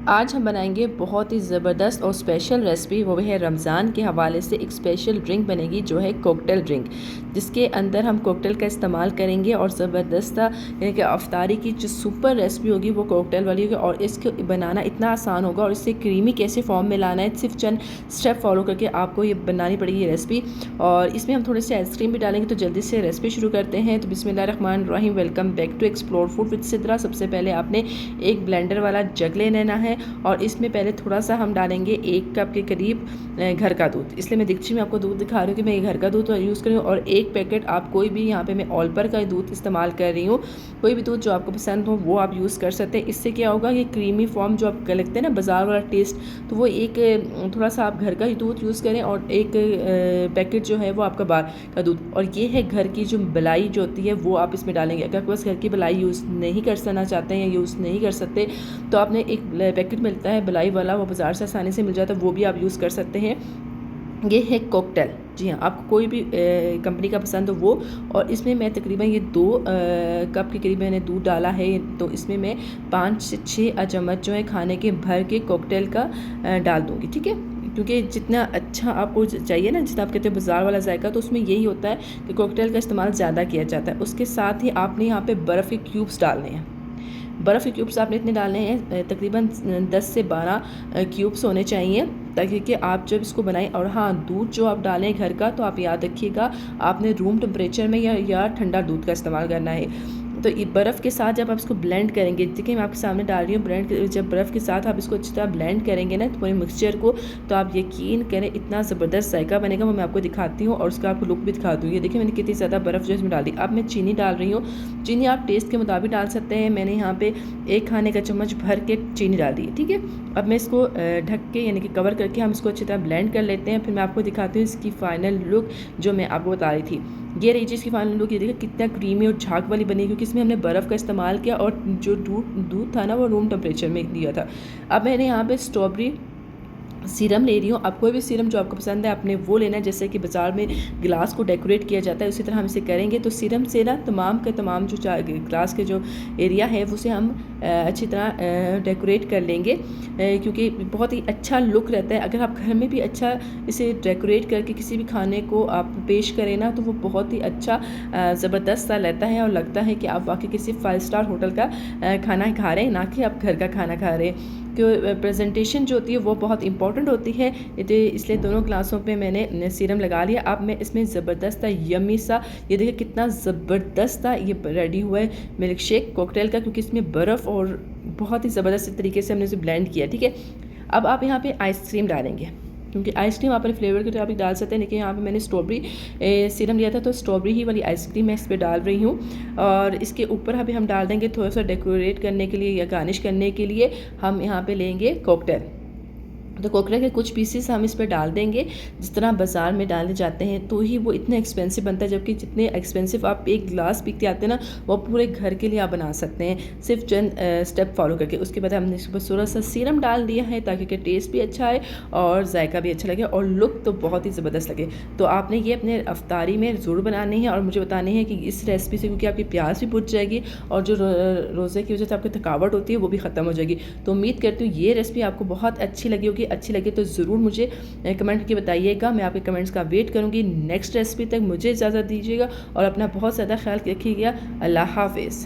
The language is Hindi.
आज हम बनाएंगे बहुत ही ज़बरदस्त और स्पेशल रेसिपी। वो है रमज़ान के हवाले से एक स्पेशल ड्रिंक बनेगी जो है कॉकटेल ड्रिंक, जिसके अंदर हम कॉकटेल का इस्तेमाल करेंगे और ज़बरदस्त यानी कि अफ्तारी की जो सुपर रेसिपी होगी वो कॉकटेल वाली होगी। और इसको बनाना इतना आसान होगा और इससे क्रीमी कैसे फॉर्म में लाना है सिर्फ चंद स्टेप फॉलो करके आपको ये बनानी पड़ेगी ये रेसिपी। और इसमें हम थोड़े से आइसक्रीम भी डालेंगे। तो जल्दी से रेसिपी शुरू करते हैं। तो बिस्मिल्लाहिर्रहमानिर्रहीम, welcome back to explore food with Sidra. सबसे पहले आपने एक ब्लेंडर वाला जग ले लेना है और इसमें पहले थोड़ा सा हम डालेंगे 1 कप के करीब घर का दूध। इसलिए मैं दिक्ची में आपको दूध दिखा रही हूँ कि मैं ये घर का दूध यूज़ कर रही हूँ। और 1 पैकेट आप कोई भी, यहाँ पे मैं ऑलपर का दूध इस्तेमाल कर रही हूँ, कोई भी दूध जो आपको पसंद हो वो आप यूज़ कर सकते हैं। इससे क्या होगा, ये क्रीमी फॉर्म जो आपको लगते हैं ना बाज़ार वाला टेस्ट, तो वो एक थोड़ा सा आप घर का ही दूध यूज़ करें और एक पैकेट जो है वो आपका बाहर का दूध। और ये है घर की जो मलाई जो होती है वो आप इसमें डालेंगे। अगर आपके पास घर की मलाई यूज़ नहीं करना चाहते हैं या यूज़ नहीं कर सकते तो आपने एक पैकेट मिलता है मलाई वाला, वो बाज़ार से आसानी से मिल जाता है, वो भी आप यूज़ कर सकते हैं। ये है कॉकटेल, जी हाँ, आपको कोई भी कंपनी का पसंद हो वो। और इसमें मैं तकरीबन ये 2 कप के करीब मैंने दूध डाला है। तो इसमें मैं 5 से 6 चम्मच जो है खाने के भर के कॉकटेल का डाल दूँगी, ठीक है। क्योंकि जितना अच्छा आपको चाहिए ना, जितना आप कहते हैं बाज़ार वाला जायका, तो उसमें यही होता है कि कॉकटेल का इस्तेमाल ज़्यादा किया जाता है। उसके साथ ही आपने यहाँ पे बर्फ़ के क्यूब्स डालने हैं। बर्फ़ के क्यूब्स आपने इतने डालने हैं, तकरीबन 10 से 12 क्यूब्स होने चाहिए, ताकि कि आप जब इसको बनाएं। और हाँ, दूध जो आप डालें घर का, तो आप याद रखिएगा आपने रूम टेम्परेचर में या ठंडा दूध का इस्तेमाल करना है। तो ये बर्फ़ के साथ जब आप इसको ब्लेंड करेंगे, देखिए मैं आपके सामने डाल रही हूँ ब्लेंड, जब बर्फ़ के साथ आप इसको अच्छी तरह ब्लेंड करेंगे ना पूरे मिक्सचर को, तो आप यकीन करें इतना ज़बरदस्त जायका बनेगा। वो मैं आपको दिखाती हूँ और उसका आपको लुक भी दिखा दूँगी। देखिए मैंने कितनी ज़्यादा बर्फ़ जो इसमें डाल दी। अब मैं चीनी डाल रही हूँ। चीनी आप टेस्ट के मुताबिक डाल सकते हैं। मैंने यहाँ पे 1 खाने का चम्मच भर के चीनी डाल दी है, ठीक है। अब मैं इसको ढक के यानी कि कवर करके हम इसको अच्छी तरह ब्लेंड कर लेते हैं। फिर मैं आपको दिखाती हूँ इसकी फ़ाइनल लुक जो मैं आपको बता रही थी। ये रही चीज़ की फाइनल लुक। ये देखिए कितना क्रीमी और झाग वाली बनी, क्योंकि इसमें हमने बर्फ़ का इस्तेमाल किया और जो दूध था ना वो रूम टेम्परेचर में दिया था। अब मैंने यहाँ पे स्ट्रॉबेरी सीरम ले रही हूँ। आप कोई भी सीरम जो आपको पसंद है आपने वो लेना है। जैसे कि बाज़ार में गिलास को डेकोरेट किया जाता है, उसी तरह हम इसे करेंगे। तो सीरम से ना तमाम के तमाम जो गिलास के जो एरिया है उसे हम अच्छी तरह डेकोरेट कर लेंगे, क्योंकि बहुत ही अच्छा लुक रहता है। अगर आप घर में भी अच्छा इसे डेकोरेट करके किसी भी खाने को आप पेश करें ना, तो वो बहुत ही अच्छा ज़बरदस्त सा रहता है और लगता है कि आप वाकई किसी 5 स्टार होटल का खाना खा रहे हैं, ना कि आप घर का खाना खा रहे हैं। कि प्रेजेंटेशन जो होती है वो बहुत इंपॉर्टेंट होती है, इसलिए दोनों ग्लासों पे मैंने सीरम लगा लिया। अब मैं इसमें ज़बरदस्त यम्मी सा, ये देखिए कितना ज़बरदस्त ये रेडी हुआ है मिल्क शेक कॉकटेल का, क्योंकि इसमें बर्फ़ और बहुत ही ज़बरदस्त तरीके से हमने इसे ब्लेंड किया, ठीक है। अब आप यहाँ पे आइसक्रीम डालेंगे, क्योंकि आइसक्रीम आप अपने फ्लेवर के मुताबिक डाल सकते हैं। लेकिन यहाँ पे मैंने स्ट्रॉबेरी सीरम लिया था, तो स्ट्रॉबेरी ही वाली आइसक्रीम मैं इस पर डाल रही हूँ। और इसके ऊपर अभी हम डाल देंगे थोड़ा सा डेकोरेट करने के लिए या गार्निश करने के लिए हम यहाँ पे लेंगे कॉकटेल। तो कॉकटेल के कुछ पीसेस हम इस पर डाल देंगे, जिस तरह बाज़ार में डाले जाते हैं, तो ही वो इतना एक्सपेंसिव बनता है। जबकि जितने एक्सपेंसिव आप एक गिलास पीते आते हैं ना, वो पूरे घर के लिए आप बना सकते हैं सिर्फ चंद स्टेप फॉलो करके। उसके बाद हमने इस पर थोड़ा सा सीरम डाल दिया है ताकि कि टेस्ट भी अच्छा आए और जायका भी अच्छा लगे और लुक तो बहुत ही ज़बरदस्त लगे। तो आपने ये अपने अफ्तारी में ज़रूर बनानी है और मुझे बतानी है कि इस रेसिपी से, क्योंकि आपकी प्यास भी बुझ जाएगी और जो रोज़े की वजह से आपकी थकावट होती है वो भी ख़त्म हो जाएगी। तो उम्मीद करती हूँ ये रेसिपी आपको बहुत अच्छी लगी होगी। अच्छी लगे तो ज़रूर मुझे कमेंट करके बताइएगा। मैं आपके कमेंट्स का वेट करूँगी। नेक्स्ट रेसिपी तक मुझे इजाज़त दीजिएगा और अपना बहुत ज़्यादा ख्याल रखिएगा। अल्लाह हाफ़िज़।